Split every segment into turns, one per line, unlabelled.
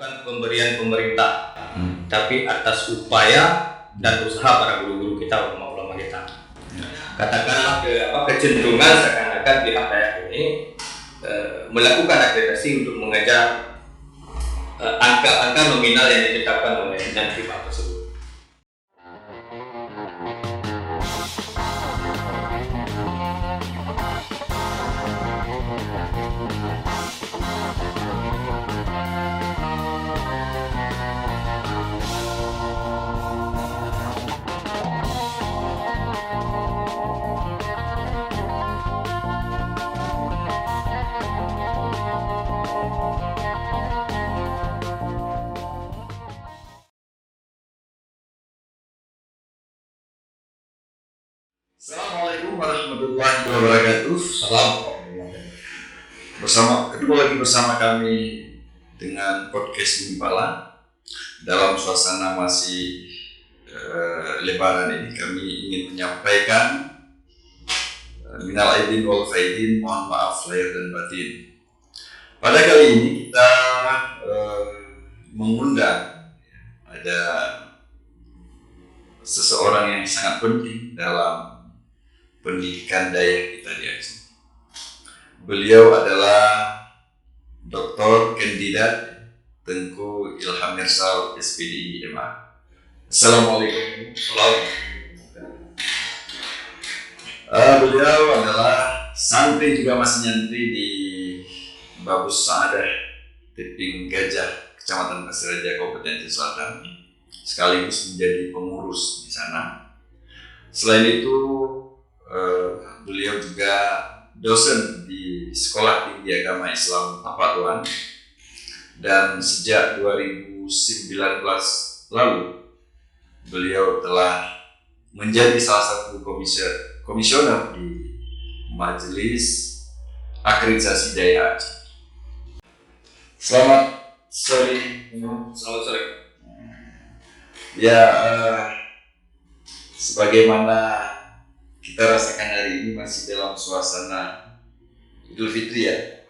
bukan pemberian pemerintah, tapi atas upaya dan usaha para guru-guru kita, ulama-ulama kita. Katakanlah kecenderungan seakan-akan pihak daerah ini melakukan akreditasi untuk mengejar angka-angka nominal yang ditetapkan oleh FIFA tersebut.
Assalamualaikum warahmatullahi wabarakatuh. Ketemu lagi bersama kami dengan podcast Mimpala. Dalam suasana masih Lebaran ini, kami ingin menyampaikan minal aidin wal faidin, mohon maaf lahir dan batin. Pada kali ini kita mengundang ada seseorang yang sangat penting dalam pendidikan daerah kita di Aceh. Beliau adalah Dr. Kandidat Tengku Ilham Mirsal, SPDI MA. Assalamualaikum. Beliau adalah santri, juga masih nyantri di Babus Sa'adah Teping Gajah, Kecamatan Pasir Raja, Kabupaten Aceh Selatan, sekaligus menjadi pengurus di sana. Selain itu, beliau juga dosen di Sekolah Tinggi Agama Islam Tapatuan, dan sejak 2019 lalu beliau telah menjadi salah satu komisioner di Majelis Akreditasi Daerah Aceh. Selamat sore. Ya, sebagaimana kita rasakan hari ini masih dalam suasana Idul Fitri ya.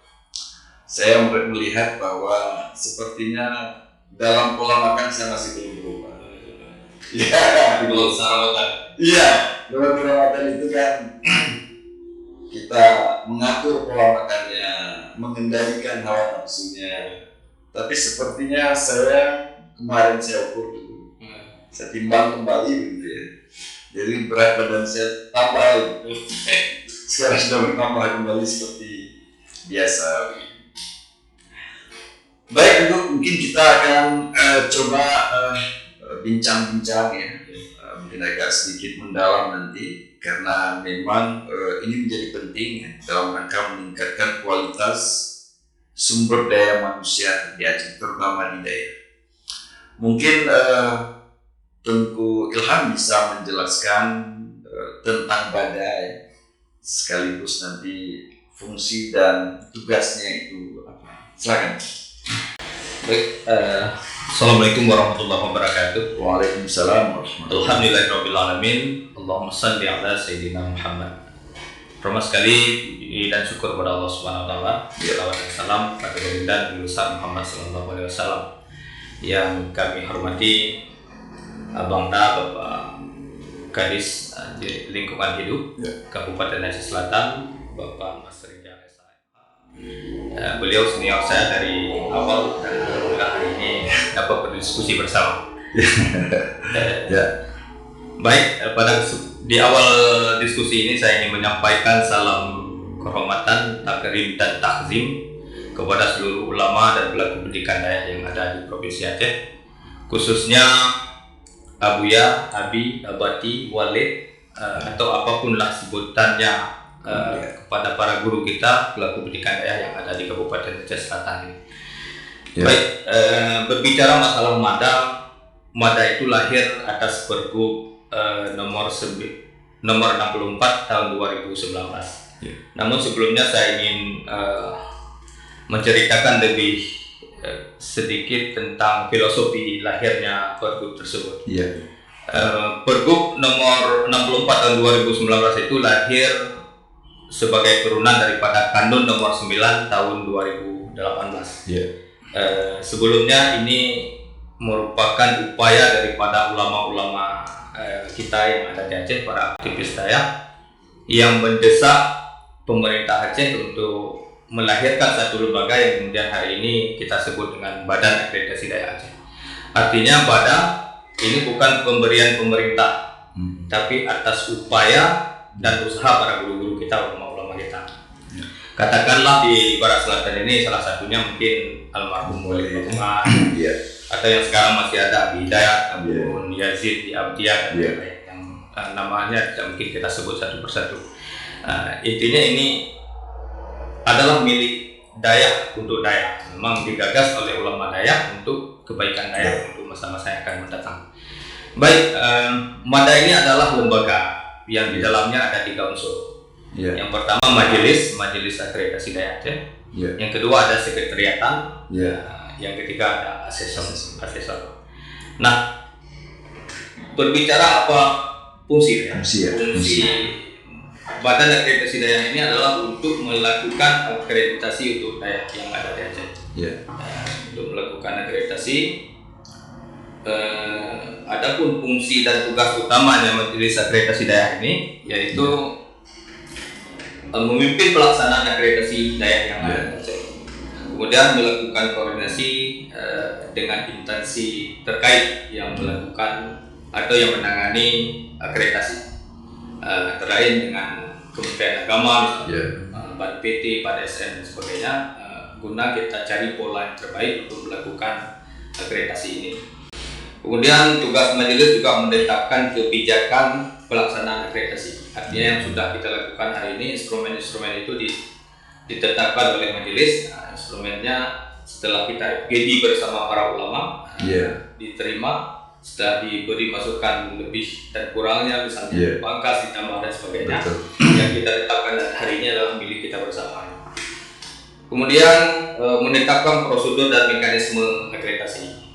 Saya melihat bahwa sepertinya dalam pola makan saya masih belum berubah. Ya, belum sarapan. Iya, dalam pola makan itu kan kita mengatur pola makannya, mengendalikan hawa nafsunya. Tapi sepertinya kemarin saya ukur dulu, saya timbang kembali begitu ya. Jadi berat badan saya tambah, sekarang sudah bertambah kembali seperti biasa. Baik, mungkin kita akan coba bincang-bincang ya, mungkin agak sedikit mendalam nanti, karena memang ini menjadi penting ya, dalam rangka meningkatkan kualitas sumber daya manusia di Aceh, terutama di daerah. Mungkin Tengku Ilham bisa menjelaskan tentang badai, sekaligus nanti fungsi dan tugasnya itu apa. Silakan.
Baik, Assalamualaikum warahmatullahi wabarakatuh.
Waalaikumsalam warahmatullahi wabarakatuh.
Alhamdulillahirrahmanirrahim. Allahumma salli ala Sayyidina Muhammad. Pertama sekali dan syukur kepada Allah Subhanahu wa taala. Salawat dan salam pada baginda Nabi Muhammad sallallahu alaihi wasallam. Yang kami hormati Abang Da, Bapak Kadis Lingkungan Hidup Kabupaten Aceh Selatan, Bapak Mas Rijal SH. Beliau senior saya dari awal, dan alhamdulillah hari ini dapat berdiskusi bersama. Baik, di awal diskusi ini saya ingin menyampaikan salam kehormatan, takrim dan takzim kepada seluruh ulama dan pelaku pendidikan daerah yang ada di Provinsi Aceh, khususnya Abuya, Abi, Abati, Walid, atau apapun lah sebutannya kepada para guru kita, pelaku pendidikan daerah yang ada di Kabupaten Aceh Selatan ini. Baik, berbicara masalah MADA itu lahir atas Pergub nomor 64 tahun 2019. Namun sebelumnya saya ingin menceritakan lebih sedikit tentang filosofi lahirnya Pergub tersebut. Pergub nomor 64 tahun 2019 itu lahir sebagai turunan daripada Kanun nomor 9 tahun 2018. Sebelumnya ini merupakan upaya daripada ulama-ulama kita yang ada di Aceh, para aktivis Dayak yang mendesak pemerintah Aceh untuk melahirkan satu lembaga yang kemudian hari ini kita sebut dengan Badan Akreditasi Dayak Aceh. Artinya ini bukan pemberian pemerintah, tapi atas upaya dan usaha para guru-guru kita, ulama-ulama kita. Katakanlah di Barat Selatan ini salah satunya mungkin almarhum Wali Bunga, atau yang sekarang masih ada Abi Hidayat, Abu Yazid di Abdiyah, dan lain-lain yang namanya tidak mungkin kita sebut satu persatu. Intinya ini adalah milik Dayak untuk Dayak, memang digagas oleh ulama Dayak untuk kebaikan Dayak untuk masa-masa yang akan mendatang. Baik, MADA ini adalah lembaga yang di dalamnya ada 3 unsur. Yang pertama Majelis Akreditasi Dayak Aceh. Yang kedua ada sekretariatan. Yang ketiga ada asesor. Nah, berbicara apa fungsi Badan Akreditasi Dayak ini adalah untuk melakukan akreditasi untuk Dayak yang ada di Aceh. Untuk melakukan akreditasi. Adapun fungsi dan tugas utamanya Majelis Akreditasi Dayak ini yaitu memimpin pelaksanaan akreditasi Dayak yang ada di Aceh. Kemudian melakukan koordinasi dengan instansi terkait yang melakukan atau yang menangani akreditasi, antara lain dengan Kementerian Agama, BANPT, BANSN dan sebagainya, guna kita cari pola yang terbaik untuk melakukan akreditasi ini. Kemudian tugas majelis juga menetapkan kebijakan pelaksanaan akreditasi. Artinya yang sudah kita lakukan hari ini, instrumen-instrumen itu ditetapkan oleh majelis. Instrumennya setelah kita FGD bersama para ulama, diterima, setelah diberi masukan lebih dan kurangnya, misalnya pangkas ditambah dan sebagainya. Yang kita tetapkan hari ini adalah milik kita bersama. Kemudian menetapkan prosedur dan mekanisme akreditasi.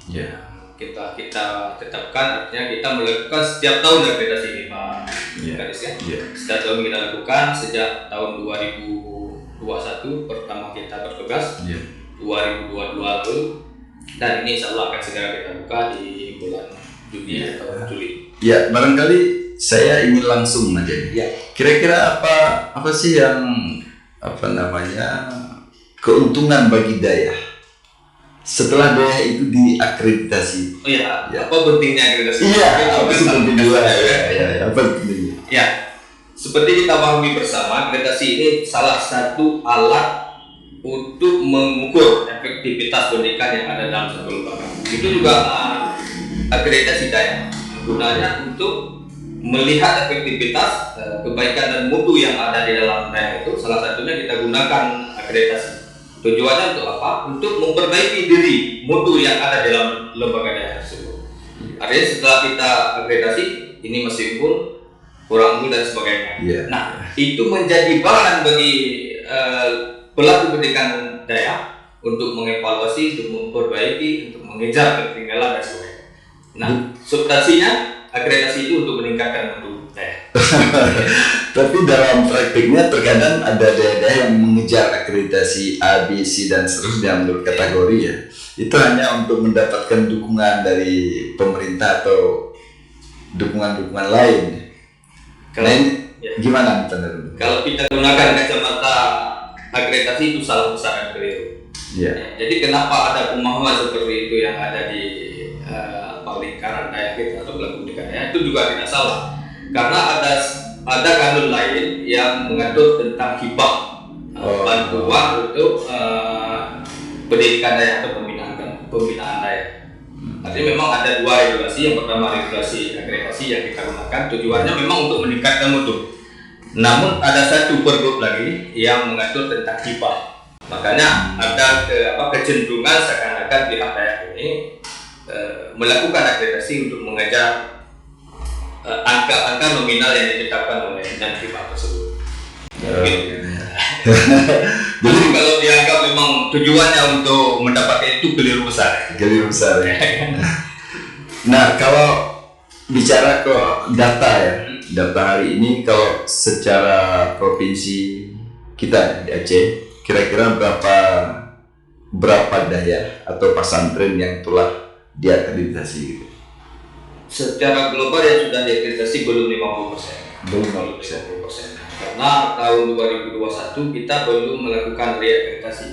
Kita tetapkan, artinya kita melakukan setiap tahun akreditasi ini, Pak Kadis, ya. Setiap tahun kita lakukan sejak tahun 2021 pertama kita bertugas, 2022 lalu, dan ini insya Allah akan segera kita buka di bulan Juni atau Juli.
Barangkali saya ingin langsung aja. Kira-kira apa sih yang keuntungan bagi Dayak setelah Dayak itu diakreditasi?
Apa pentingnya akreditasi?
Apa pentingnya?
Seperti kita pahami bersama, akreditasi ini salah satu alat untuk mengukur efektivitas pendidikan yang ada dalam satu lembaga. Itu juga akreditasi Dayak gunanya untuk melihat efektivitas kebaikan dan mutu yang ada di dalam Dayak itu. Salah satunya kita gunakan akreditasi. Tujuannya untuk apa? Untuk memperbaiki diri mutu yang ada dalam lembaga Dayak tersebut. Artinya setelah kita akreditasi, ini masih unggul, kurang unggul dan sebagainya. Nah, itu menjadi bahan bagi pelaku pendidikan Dayak untuk mengevaluasi, untuk memperbaiki, untuk mengejar ketinggalan dan sebagainya. Nah, substansinya akreditasi itu untuk meningkatkan mutu Dayak.
Tapi dalam praktiknya terkadang ada daerah yang mengejar akreditasi A, B, C dan seterusnya menurut kategori ya. Itu hanya untuk mendapatkan dukungan dari pemerintah atau dukungan-dukungan lain. Gimana menurut?
Kalau kita gunakan kacamata akreditasi itu salah besar dan keliru. Jadi kenapa ada pemahaman seperti itu yang ada di lingkaran Dayak kita atau pelaku pendidikan Dayak, itu juga tidak salah. Karena ada kanun lain yang mengatur tentang hibah, bantuan untuk pendidikan Dayak atau pembinaan Dayak. Artinya memang ada 2 regulasi. Yang pertama regulasi akreditasi yang kita gunakan, tujuannya memang untuk meningkatkan mutu. Namun ada satu pergub lagi yang mengatur tentang hibah. Makanya ada kecenderungan seakan-akan pihak Dayak ini melakukan akreditasi untuk mengejar angka-angka nominal yang ditetapkan oleh dan hibah tersebut. Jadi kalau dianggap memang tujuannya untuk mendapatkan itu keliru besar.
Nah, kalau bicara data hari ini, kalau secara provinsi kita di Aceh, kira-kira berapa berapa daya atau pesantren yang telah diakreditasi gitu?
Secara global yang sudah diakreditasi belum 50%.
Belum
50%. Karena tahun 2021 kita belum melakukan reakreditasi.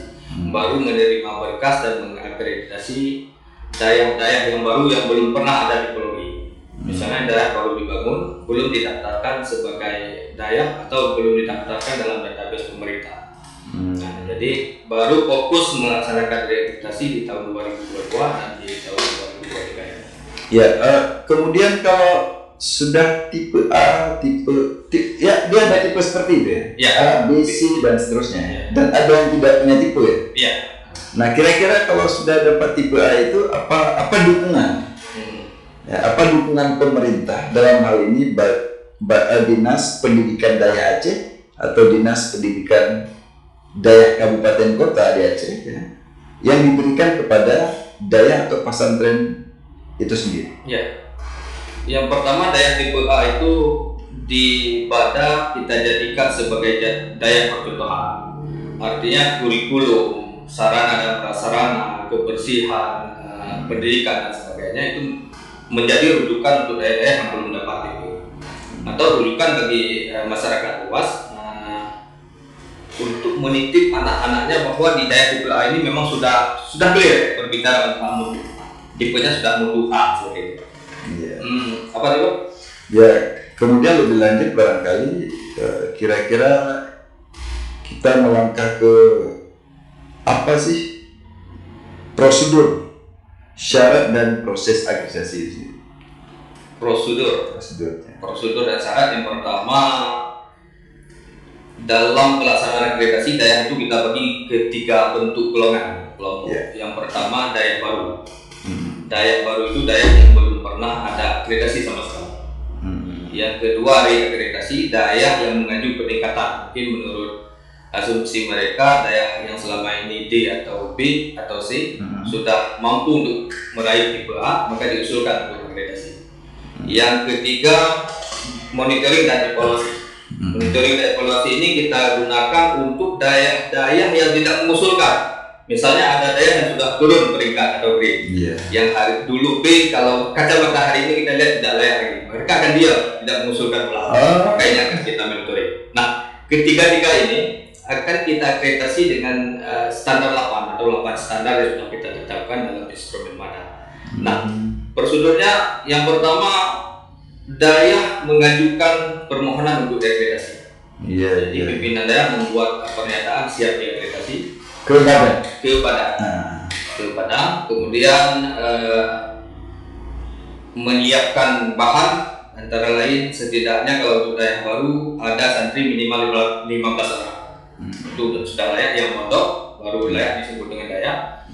Baru menerima berkas dan mengakreditasi daerah-daerah yang baru yang belum pernah ada di Pulau I. Misalnya daerah baru dibangun, belum didaftarkan sebagai daerah atau belum didaftarkan dalam database pemerintah. Nah, jadi baru fokus melaksanakan reakreditasi di tahun 2022 dan di tahun 2023 ini.
Ya, kemudian kalau sudah tipe A, ya dia ada tipe seperti itu ya?
Ya.
A, B, C dan seterusnya.
Ya.
Dan ada yang tidak punya tipe ya?
Iya.
Nah, kira-kira kalau sudah dapat tipe A itu apa dukungan? Ya, apa dukungan pemerintah dalam hal ini Dinas Pendidikan Daya Aceh atau Dinas Pendidikan Daya Kabupaten Kota di Aceh ya, yang diberikan kepada daya atau pesantren itu sendiri?
Ya. Yang pertama, daya tipe A itu di Bada kita jadikan sebagai daya percontohan. Artinya kurikulum, sarana dan prasarana, kebersihan, pendidikan dan sebagainya itu menjadi rujukan untuk daerah yang belum dapat itu, atau rujukan bagi masyarakat luas untuk menitip anak-anaknya bahwa di daerah tipe A ini memang sudah clear berbicara tentang mutu, tipenya sudah mutu A seperti itu.
Yeah.
Apa itu?
Ya, kemudian lebih lanjut barangkali kira-kira kita melangkah ke apa sih prosedur, syarat dan proses akreditasi itu?
Prosedur dan syarat yang pertama, dalam pelaksanaan akreditasi daerah itu kita bagi ke 3 bentuk kelompok. Yeah. Yang pertama daerah baru. Daerah baru itu daerah yang belum pernah ada akreditasi sama sekali. Yang kedua reakreditasi daerah yang mengajukan peningkatan. Mungkin menurut asumsi mereka daerah yang selama ini D atau B atau C sudah mampu untuk meraih tipe A, maka diusulkan untuk akreditasi. Yang ketiga monitoring dan evaluasi. Monitoring dan evaluasi ini kita gunakan untuk daerah-daerah yang tidak mengusulkan. Misalnya ada daerah yang sudah turun peringkat atau grade, yang hari dulu B, kalau kacamata hari ini kita lihat tidak layak lagi, mereka akan diam, tidak mengusulkan ulang. Makanya akan kita monitoring. Nah, ketiga-tiga ini akan kita akreditasi dengan standar 8 atau 8 standar yang sudah kita tetapkan dalam instrumen MADA. Nah, prosedurnya yang pertama daerah mengajukan permohonan untuk akreditasi. Jadi pimpinan daerah membuat pernyataan siap diakreditasi ke Padang, kemudian menyiapkan bahan antara lain setidaknya kalau untuk daerah baru ada santri minimal 15 orang. Itu sudah layak, yang mondok baru layak disebut dengan daerah.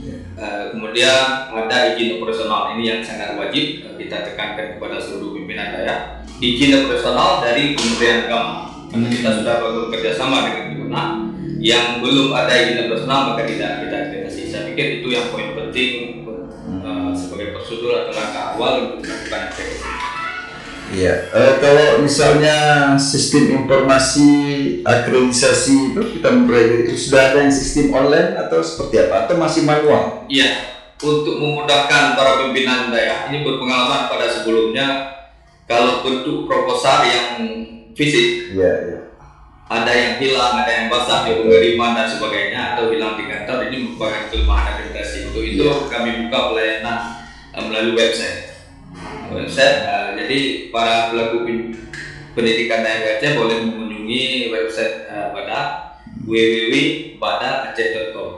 Kemudian ada izin operasional, ini yang sangat wajib kita tekankan kepada seluruh pimpinan daerah. Izin operasional dari Kementerian Agama, karena kita sudah bekerja sama dengan Kemenang. Yang belum ada izin operasional maka tidak kita akreditasi. Saya pikir itu yang poin penting sebagai prosedur atau langkah awal untuk melakukan akreditasi.
Iya, kalau misalnya sistem informasi akreditasi itu kita itu sudah ada yang sistem online atau seperti apa? Atau masih manual?
Iya, untuk memudahkan para pimpinan daerah ini berpengalaman pada sebelumnya, kalau bentuk proposal yang fisik, ada yang hilang, ada yang basah di pengiriman dan sebagainya, atau hilang di kantor, ini merupakan kelemahan akreditasi. Untuk itu kami buka pelayanan melalui website. Jadi para pelaku pendidikan daerah Aceh boleh mengunjungi website Bada, www.badaaceh.com,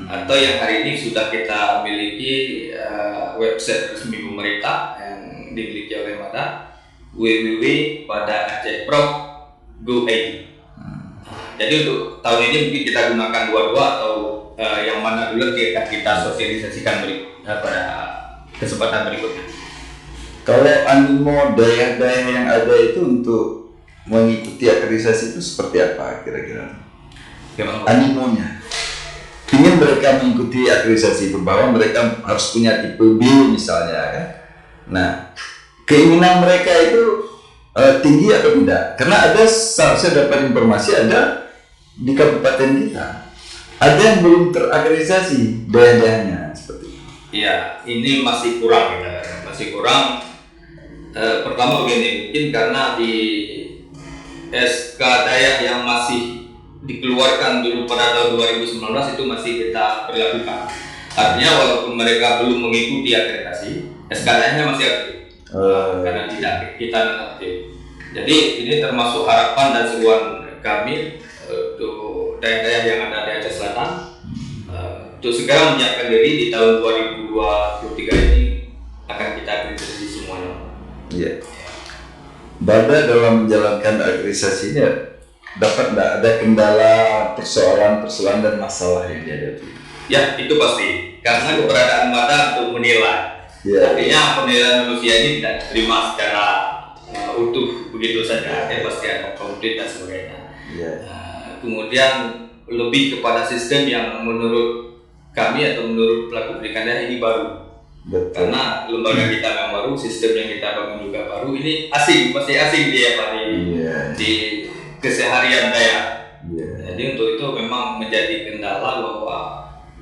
atau yang hari ini sudah kita miliki website resmi pemerintah yang dimiliki oleh Bada, www.badaaceh.pro.go.id. Jadi untuk tahun ini mungkin kita gunakan dua-dua, atau yang mana dulu akan kita sosialisasikan pada kesempatan berikutnya.
Kalau animo daerah-daerah yang ada itu untuk mengikuti akreditasi itu seperti apa kira-kira? Animonya, ingin mereka mengikuti akreditasi itu bahwa mereka harus punya tipe B misalnya kan? Nah, keinginan mereka itu tinggi atau tidak? Karena ada, saya dapat informasi ada di kabupaten kita ada yang belum terakreditasi daerah-daerahnya seperti itu.
Iya, ini masih kurang kita, masih kurang. Pertama begini, mungkin karena di SK Dayak yang masih dikeluarkan dulu pada tahun 2019 itu masih kita berlakukan. Artinya walaupun mereka belum mengikuti akreditasi, SK Dayaknya masih aktif. Karena tidak kita aktif. Jadi ini termasuk harapan dan seruan kami untuk daerah-daerah yang ada di Aceh Selatan untuk segera menyiapkan diri di tahun 2023 ini akan kita akreditasi semuanya.
Iya. Bada dalam menjalankan akreditasi ini dapat tidak ada kendala, persoalan dan masalah yang dihadapi?
Ya, itu pasti. Karena keberadaan Bada untuk menilai.
Ya.
Artinya penilaian manusia ini tidak diterima secara utuh begitu saja. Pasti ada konflik dan sebagainya.
Ya.
Kemudian lebih kepada sistem yang menurut kami atau menurut pelaku pendidikan daerah ini baru.
Betul.
Karena lembaga kita yang baru, sistem yang kita bangun juga baru, ini masih asing dia Pak di keseharian daerah. Jadi untuk itu memang menjadi kendala bahwa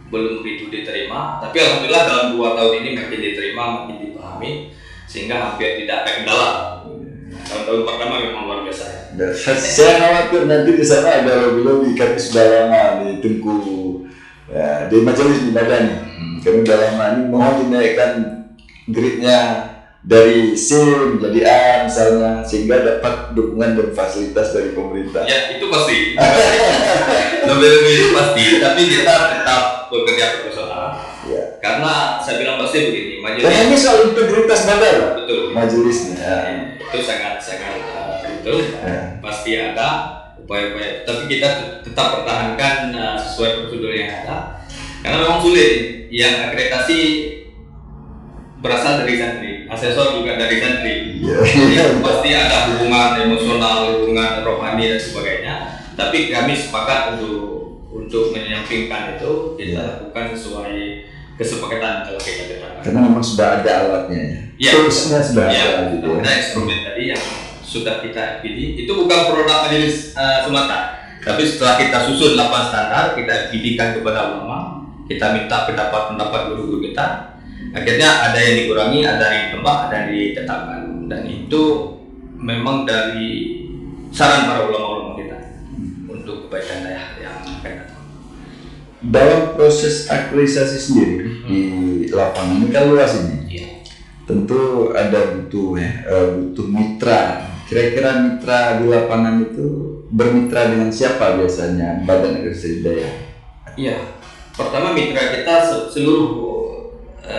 belum begitu diterima. Tapi alhamdulillah dalam 2 tahun ini makin diterima, makin dipahami, sehingga hampir tidak ada kendala. Tahun-tahun pertama memang luar biasa.
Saya khawatir nanti di sana ada lobby-lobby, kami sudah lama di Tengku ya, di majelis di Madani. Kami sudah lama ini mohon dinaikkan grade-nya dari C menjadi A misalnya, sehingga dapat dukungan dan fasilitas dari pemerintah.
Ya itu pasti. Lebih pasti. Tapi kita tetap bekerja profesional. Ya. Karena saya bilang pasti begini. Majelis.
Dan ini soal integritas badan.
Betul.
Majelisnya. Ya.
Itu sangat betul. Ya. Pasti ada upaya-upaya. Tapi kita tetap pertahankan sesuai prosedur yang ada. Karena memang sulit. Yang akreditasi berasal dari santri, asesor juga dari santri. Jadi pasti ada hubungan emosional, hubungan rohani dan sebagainya. Tapi kami sepakat untuk menyampingkan itu kita lakukan sesuai kesepakatan kalau kita tetapkan.
Karena memang sudah ada alatnya.
Ya.
Terusnya sudah ada.
Gitu. Ada instrumen tadi yang sudah kita pilih. Itu bukan produk majelis semata. Tapi setelah kita susun 8 standar, kita pilihkan kepada ulama, kita minta pendapat guru-guru kita. Akhirnya ada yang dikurangi, ada yang ditambah, ada yang ditetapkan, dan itu memang dari saran para ulama-ulama kita untuk kebaikan daerah yang akan datang.
Dalam proses akreditasi sendiri di lapangan ini kan luas ini, tentu ada butuh mitra. Kira-kira mitra di lapangan itu bermitra dengan siapa biasanya badan akreditasi daerah?
Iya, pertama mitra kita seluruh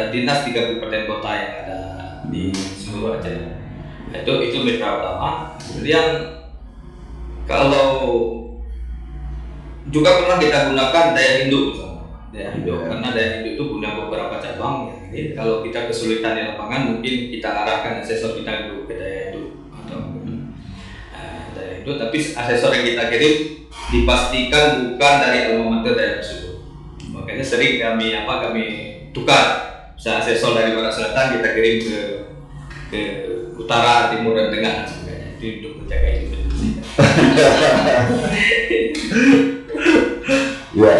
dinas 3 kabupaten kota yang ada di seluruh Aceh. Itu mitra utama. Kemudian kalau juga pernah kita gunakan daya induk misalnya. Daya induk karena daya induk itu punya beberapa cabang. Jadi kalau kita kesulitan di lapangan mungkin kita arahkan asesor kita dulu ke daya induk atau daya induk. Tapi asesor yang kita kirim dipastikan bukan dari alma mater daerah tersebut. Makanya sering kami tukar. Misalnya asesor dari barat selatan kita kirim ke utara, timur dan tengah dan sebagainya. Itu untuk menjaga itu.
Ya,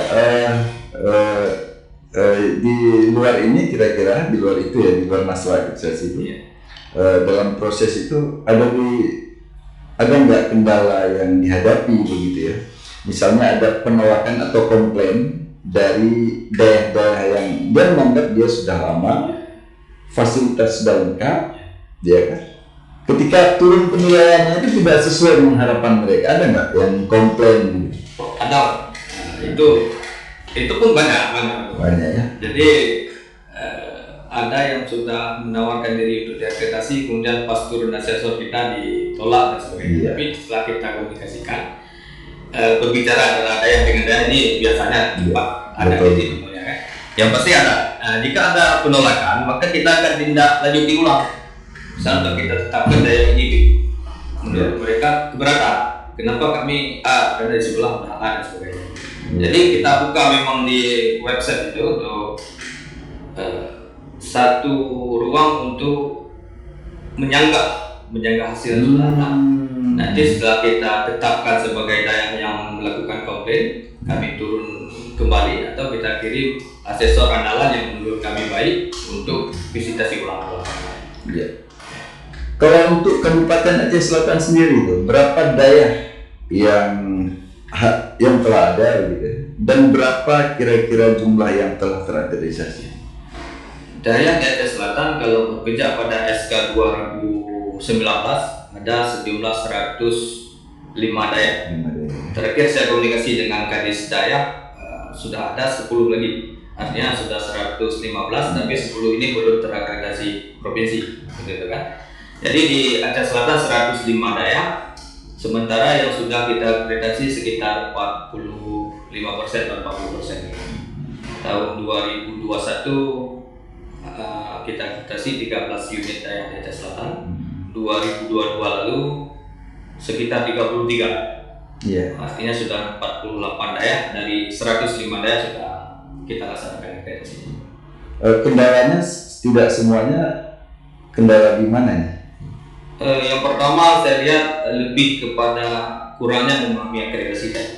di luar ini kira-kira di luar itu ya, di luar masalah akreditasi itu, dalam proses itu ada nggak kendala yang dihadapi begitu ya? Misalnya ada penolakan atau komplain dari daerah-daerah yang dia menganggap dia sudah lama, fasilitas sudah lengkap, dia kan. Ketika turun penilaiannya itu tidak sesuai dengan harapan mereka, ada nggak yang komplain?
Ada, itu pun banyak
ya.
Jadi ada yang sudah menawarkan diri untuk diakreditasi, kemudian pas turun asesor kita ditolak dan sebagainya. Tapi setelah kita komunikasikan, berbicara ada yang dengan daerah ini biasanya cepat ada di temunya kan. Yang pasti ada. Jika ada penolakan, maka kita akan tindak lanjuti ulang. Misalnya kita tetapkan daya ini, menurut mereka keberatan. Kenapa kami karena di sebelah udah dan sebagainya. Jadi kita buka memang di website itu untuk satu ruang untuk menyanggah hasil yang sudah ada. Nanti setelah kita tetapkan sebagai daerah yang melakukan komplain, kami turun kembali atau kita kirim asesor andalan yang menurut kami baik untuk visitasi ulang.
Ya. Kalau untuk Kabupaten Aceh Selatan sendiri itu berapa daerah yang telah ada gitu, dan berapa kira-kira jumlah yang telah terakreditasi?
Daerah di Aceh Selatan kalau bekerja pada SK 2019 ada sejumlah 105 daerah. Terakhir saya komunikasi dengan Kadis Dayak sudah ada 10 lagi. Artinya sudah 115 tapi 10 ini belum terakreditasi provinsi, gitu kan. Jadi di Aceh Selatan 105 daerah, sementara yang sudah kita akreditasi sekitar 45% dan 40%. Tahun 2021 kita akreditasi 13 unit daerah di Aceh Selatan. 2022 lalu sekitar 33.
Yeah.
Artinya sudah 48 daerah dari 105 daerah sudah kita laksanakan akreditasi.
Kendalanya tidak semuanya kendala di mana ya?
Yang pertama saya lihat lebih kepada kurangnya memahami akreditasi tadi.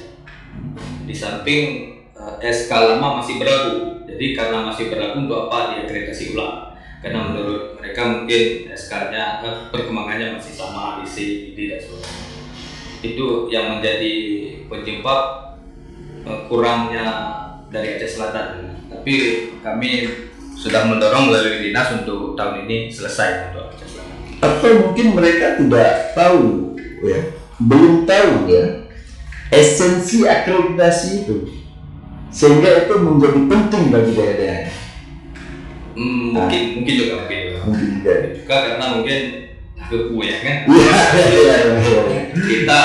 Di samping SK lama masih berlaku, jadi karena masih berlaku untuk apa diakreditasi ulang? Karena menurut mereka mungkin SK-nya perkembangannya masih sama di C, D dan sebagainya. Itu yang menjadi penyebab kurangnya dari Aceh Selatan. Tapi kami sudah mendorong melalui dinas untuk tahun ini selesai untuk Aceh Selatan.
Atau mungkin mereka tidak tahu ya, belum tahu ya esensi akreditasi itu, sehingga itu menjadi penting bagi daerah-daerah.
Mungkin juga karena mungkin keku ya kan. Kita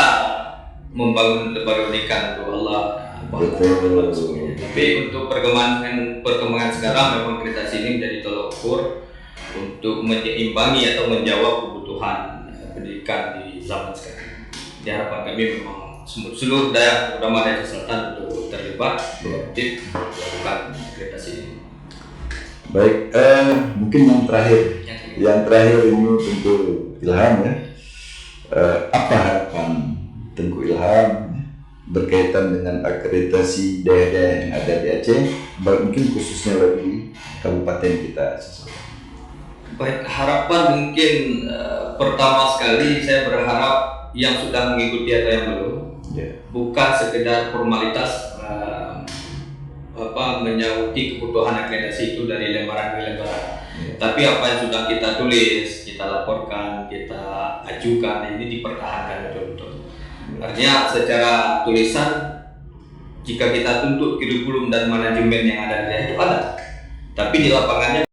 membangun lembaga pendidikan untuk Allah. Tapi untuk perkembangan sekarang memang akreditasi ini menjadi tolok ukur untuk menyeimbangi atau menjawab kebutuhan pendidikan di zaman sekarang. Diharapkan kami memang seluruh daerah, terutama daerah selatan, untuk terlibat aktif melakukan akreditasi ini.
Baik, mungkin yang terakhir ini tentu Ilham ya. Apa harapan Tengku Ilham berkaitan dengan akreditasi daerah yang ada di Aceh, mungkin khususnya bagi kabupaten kita?
Baik, harapan mungkin pertama sekali saya berharap yang sudah mengikuti atau yang belum, bukan sekedar formalitas menyauti kebutuhan akreditasi itu dari lembaran ke lembaran, tapi apa yang sudah kita tulis, kita laporkan, kita ajukan, ini dipertahankan betul-betul. Artinya secara tulisan, jika kita tuntut kurikulum dan manajemen yang ada di daerah itu ada, tapi di lapangannya